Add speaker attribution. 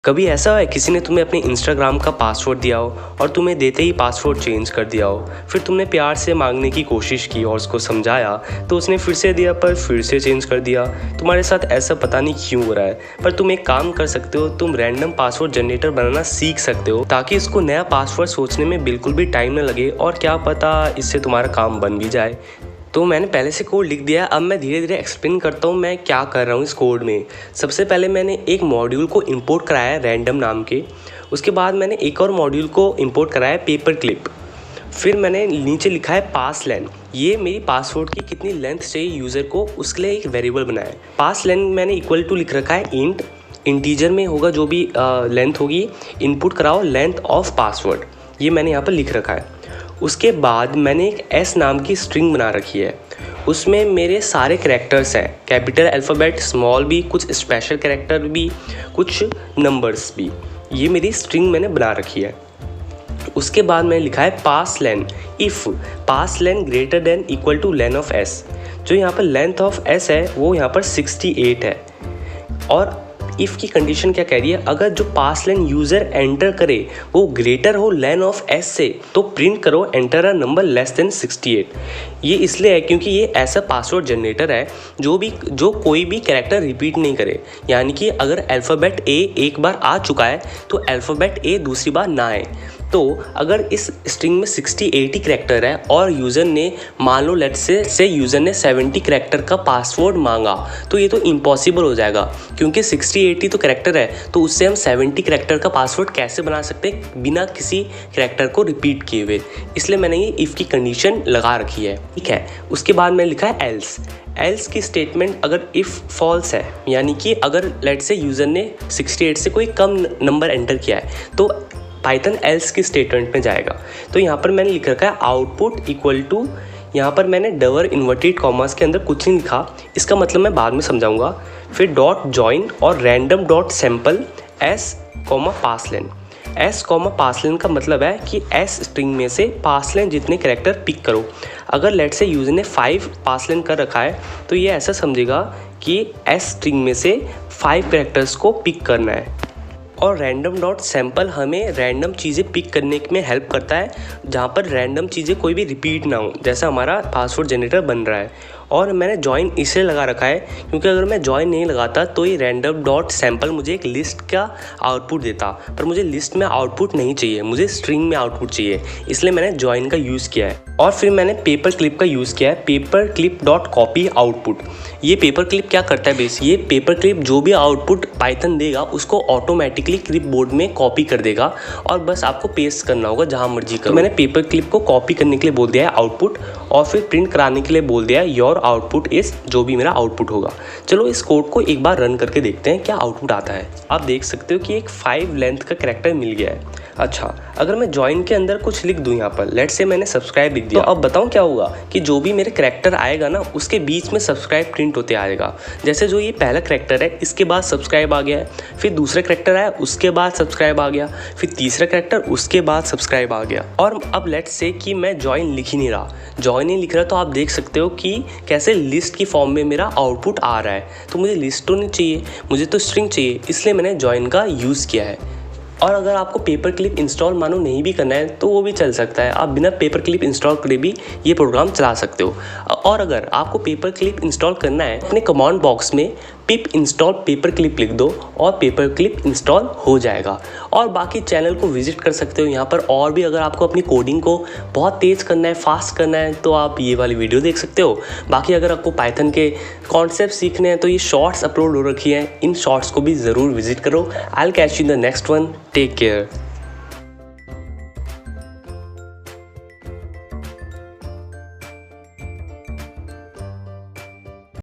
Speaker 1: कभी ऐसा है किसी ने तुम्हें अपने इंस्टाग्राम का पासवर्ड दिया हो और तुम्हें देते ही पासवर्ड चेंज कर दिया हो, फिर तुमने प्यार से मांगने की कोशिश की और उसको समझाया तो उसने फिर से दिया पर फिर से चेंज कर दिया। तुम्हारे साथ ऐसा पता नहीं क्यों हो रहा है, पर तुम एक काम कर सकते हो, तुम रैंडम पासवर्ड जनरेटर बनाना सीख सकते हो ताकि इसको नया पासवर्ड सोचने में बिल्कुल भी टाइम न लगे और क्या पता इससे तुम्हारा काम बन भी जाए। तो मैंने पहले से कोड लिख दिया है। अब मैं धीरे धीरे एक्सप्लेन करता हूँ मैं क्या कर रहा हूँ इस कोड में। सबसे पहले मैंने एक मॉड्यूल को इंपोर्ट कराया है रैंडम नाम के। उसके बाद मैंने एक और मॉड्यूल को इंपोर्ट कराया है पेपर क्लिप। फिर मैंने नीचे लिखा है पास लेन। ये मेरी पासवर्ड की कितनी लेंथ चाहिए यूज़र को, उसके लिए एक वेरिएबल बनाया है। पास लेन मैंने इक्वल टू लिख रखा है इंट, इंटीजर में होगा जो भी लेंथ होगी, इनपुट कराओ लेंथ ऑफ पासवर्ड, ये मैंने यहाँ पर लिख रखा है। उसके बाद मैंने एक एस नाम की स्ट्रिंग बना रखी है। उसमें मेरे सारे कैरेक्टर्स हैं, कैपिटल अल्फ़ाबेट, स्मॉल भी, कुछ स्पेशल कैरेक्टर भी, कुछ नंबर्स भी। ये मेरी स्ट्रिंग मैंने बना रखी है। उसके बाद मैंने लिखा है pass len. If pass len greater than equal to len of S. जो यहाँ पर लेंथ ऑफ एस है वो यहाँ पर 68 है। और इफ़ की कंडीशन क्या कह रही है, अगर जो पास लेन यूज़र एंटर करे वो ग्रेटर हो लेन ऑफ एस से तो प्रिंट करो enter a number less than 68। ये इसलिए है क्योंकि ये ऐसा पासवर्ड जनरेटर है जो कोई भी कैरेक्टर रिपीट नहीं करे। यानी कि अगर अल्फ़ाबेट ए एक बार आ चुका है तो अल्फ़ाबेट ए दूसरी बार ना आए। तो अगर इस स्ट्रिंग में 68 कैरेक्टर है और यूज़र ने मान लो लेट्स से यूज़र ने 70 कैरेक्टर का पासवर्ड मांगा तो ये तो इम्पॉसिबल हो जाएगा, क्योंकि 60-80 तो कैरेक्टर है, तो उससे हम 70 कैरेक्टर का पासवर्ड कैसे बना सकते हैं बिना किसी कैरेक्टर को रिपीट किए हुए। इसलिए मैंने ये इफ़ की कंडीशन लगा रखी है, ठीक है। उसके बाद मैंने लिखा है एल्स की स्टेटमेंट अगर इफ़ फॉल्स है, यानी कि अगर लेट्स से यूज़र ने 68 से कोई कम नंबर एंटर किया है तो पाइथन एल्स की स्टेटमेंट में जाएगा। तो यहाँ पर मैंने लिख रखा है आउटपुट इक्वल टू, यहाँ पर मैंने डबल इन्वर्टेड कॉमास के अंदर कुछ नहीं लिखा, इसका मतलब मैं बाद में समझाऊंगा। फिर डॉट जॉइन और random dot sample S comma passlen. S comma passlen का मतलब है कि एस स्ट्रिंग में से पासलेन जितने कैरेक्टर पिक करो। अगर लेट से यूज़र ने 5 पासलेन कर रखा है तो ये ऐसा समझेगा कि एस स्ट्रिंग में से 5 कैरेक्टर्स को पिक करना है। और रैंडम डॉट सैम्पल हमें रैंडम चीज़ें पिक करने में हेल्प करता है, जहाँ पर रैंडम चीज़ें कोई भी रिपीट ना हो, जैसा हमारा पासवर्ड जनरेटर बन रहा है। और मैंने जॉइन इसलिए लगा रखा है क्योंकि अगर मैं जॉइन नहीं लगाता तो ये रैंडम डॉट सैम्पल मुझे एक लिस्ट का आउटपुट देता, पर मुझे लिस्ट में आउटपुट नहीं चाहिए, मुझे स्ट्रिंग में आउटपुट चाहिए, इसलिए मैंने जॉइन का यूज़ किया है। और फिर मैंने पेपर क्लिप का यूज़ किया है, paper clip dot copy output. ये पेपर क्लिप क्या करता है बेस, ये पेपर क्लिप जो भी आउटपुट पाइथन देगा उसको ऑटोमेटिकली क्लिप बोर्ड में कॉपी कर देगा और बस आपको पेस्ट करना होगा जहाँ मर्जी करो। तो मैंने पेपर क्लिप को कॉपी करने के लिए बोल दिया है आउटपुट, और फिर प्रिंट कराने के लिए बोल दिया है योर आउटपुट इस, जो भी मेरा आउटपुट होगा। चलो इस कोड को एक बार रन करके देखते हैं क्या आउटपुट आता है। आप देख सकते हो कि एक 5 लेंथ का कैरेक्टर मिल गया है। अच्छा, अगर मैं जॉइन के अंदर कुछ लिख दूं, यहाँ पर लेट्स से मैंने सब्सक्राइब लिख दिया, तो अब बताऊं क्या होगा कि जो भी मेरे कैरेक्टर आएगा ना उसके बीच में सब्सक्राइब प्रिंट होते आएगा। जैसे जो ये पहला कैरेक्टर है इसके बाद सब्सक्राइब आ गया है, फिर दूसरा कैरेक्टर आया उसके बाद सब्सक्राइब आ गया, फिर तीसरा कैरेक्टर उसके बाद सब्सक्राइब आ गया। और अब लेट्स से कि मैं जॉइन लिख ही नहीं रहा, जॉइन नहीं लिख रहा, तो आप देख सकते हो कि कैसे लिस्ट की फॉर्म में मेरा आउटपुट आ रहा है। तो मुझे लिस्ट तो नहीं चाहिए, मुझे तो स्ट्रिंग चाहिए, इसलिए मैंने जॉइन का यूज़ किया है। और अगर आपको पेपर क्लिप इंस्टॉल मानो नहीं भी करना है तो वो भी चल सकता है, आप बिना पेपर क्लिप इंस्टॉल करे भी ये प्रोग्राम चला सकते हो। और अगर आपको पेपर क्लिप इंस्टॉल करना है, अपने कमांड बॉक्स में पिप इंस्टॉल पेपर क्लिप लिख दो और पेपर क्लिप इंस्टॉल हो जाएगा। और बाकी चैनल को विजिट कर सकते हो यहाँ पर, और भी अगर आपको अपनी कोडिंग को बहुत तेज़ करना है, फास्ट करना है, तो आप ये वाली वीडियो देख सकते हो। बाकी अगर आपको पाइथन के कॉन्सेप्ट सीखने हैं तो ये शॉर्ट्स अपलोड हो रखी हैं, इन शॉर्ट्स को भी ज़रूर विजिट करो। I will catch you in the next one, take care.